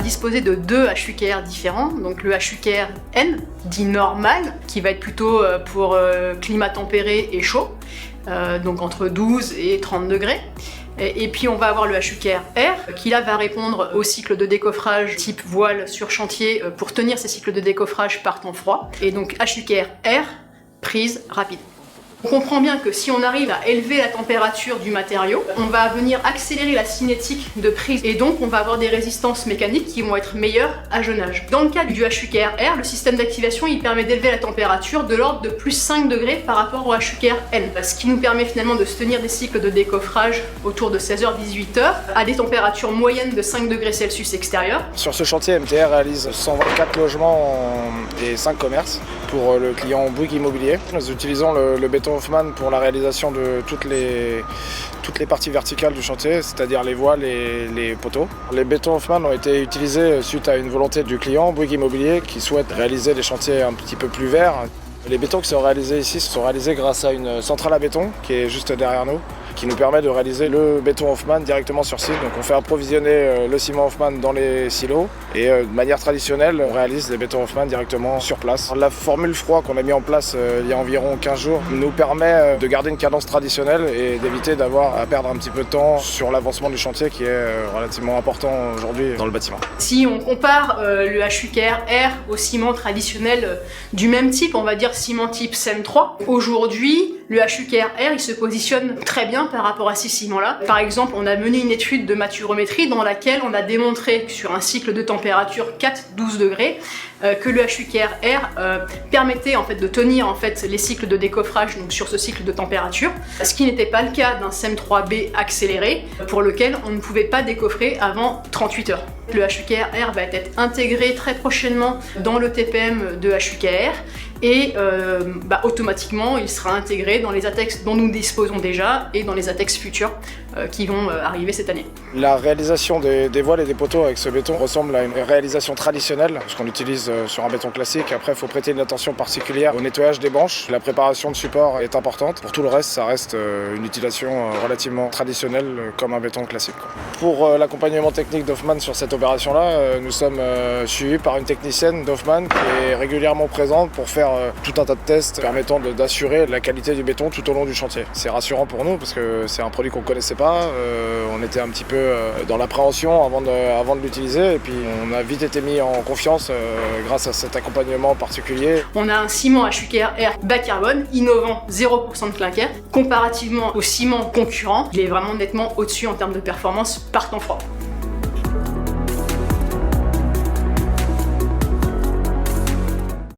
disposer de deux HUKR différents, donc le HUKR N, dit normal, qui va être plutôt pour climat tempéré et chaud, donc entre 12 et 30 degrés. Et puis on va avoir le HUKR R, qui là va répondre au cycle de décoffrage type voile sur chantier pour tenir ces cycles de décoffrage par temps froid. Et donc HUKR R, prise rapide. On comprend bien que si on arrive à élever la température du matériau, on va venir accélérer la cinétique de prise et donc on va avoir des résistances mécaniques qui vont être meilleures à jeunage. Dans le cas du HUKR R, le système d'activation il permet d'élever la température de l'ordre de plus 5 degrés par rapport au HUKR N, ce qui nous permet finalement de se tenir des cycles de décoffrage autour de 16h-18h à des températures moyennes de 5 degrés Celsius extérieurs. Sur ce chantier, MTR réalise 124 logements et 5 commerces pour le client Bouygues Immobilier. Nous utilisons le béton Hoffmann pour la réalisation de toutes les parties verticales du chantier, c'est-à-dire les voiles et les poteaux. Les bétons Hoffmann ont été utilisés suite à une volonté du client Bouygues Immobilier qui souhaite réaliser des chantiers un petit peu plus verts. Les bétons qui sont réalisés ici sont réalisés grâce à une centrale à béton qui est juste derrière nous, qui nous permet de réaliser le béton Hoffmann directement sur site. Donc on fait approvisionner le ciment Hoffmann dans les silos et de manière traditionnelle, on réalise les bétons Hoffmann directement sur place. La formule froid qu'on a mis en place il y a environ 15 jours nous permet de garder une cadence traditionnelle et d'éviter d'avoir à perdre un petit peu de temps sur l'avancement du chantier qui est relativement important aujourd'hui dans le bâtiment. Si on compare le HUKR R au ciment traditionnel du même type, on va dire ciment type CEM 3, aujourd'hui le HUKR R il se positionne très bien par rapport à ces ciments-là. Par exemple, on a mené une étude de maturométrie dans laquelle on a démontré sur un cycle de température 4-12 degrés que le HUKR R permettait en fait de tenir en fait les cycles de décoffrage donc sur ce cycle de température, ce qui n'était pas le cas d'un CEM 3B accéléré pour lequel on ne pouvait pas décoffrer avant 38 heures. Le HUKR R va être intégré très prochainement dans le TPM de HUKR et automatiquement il sera intégré dans les ATEX dont nous disposons déjà et dans les ATEX futurs qui vont arriver cette année. La réalisation des voiles et des poteaux avec ce béton ressemble à une réalisation traditionnelle, ce qu'on utilise sur un béton classique. Après, il faut prêter une attention particulière au nettoyage des branches. La préparation de support est importante. Pour tout le reste, ça reste une utilisation relativement traditionnelle comme un béton classique. Pour l'accompagnement technique d'Hoffmann sur cette opération-là, nous sommes suivis par une technicienne d'Hoffmann qui est régulièrement présente pour faire tout un tas de tests permettant d'assurer la qualité du béton tout au long du chantier. C'est rassurant pour nous parce que c'est un produit qu'on ne connaissait pas. On était un petit peu dans l'appréhension avant de l'utiliser et puis on a vite été mis en confiance grâce à cet accompagnement particulier. On a un ciment HUKR R bas carbone, innovant, 0% de clinker. Comparativement au ciment concurrent, il est vraiment nettement au-dessus en termes de performance par temps froid.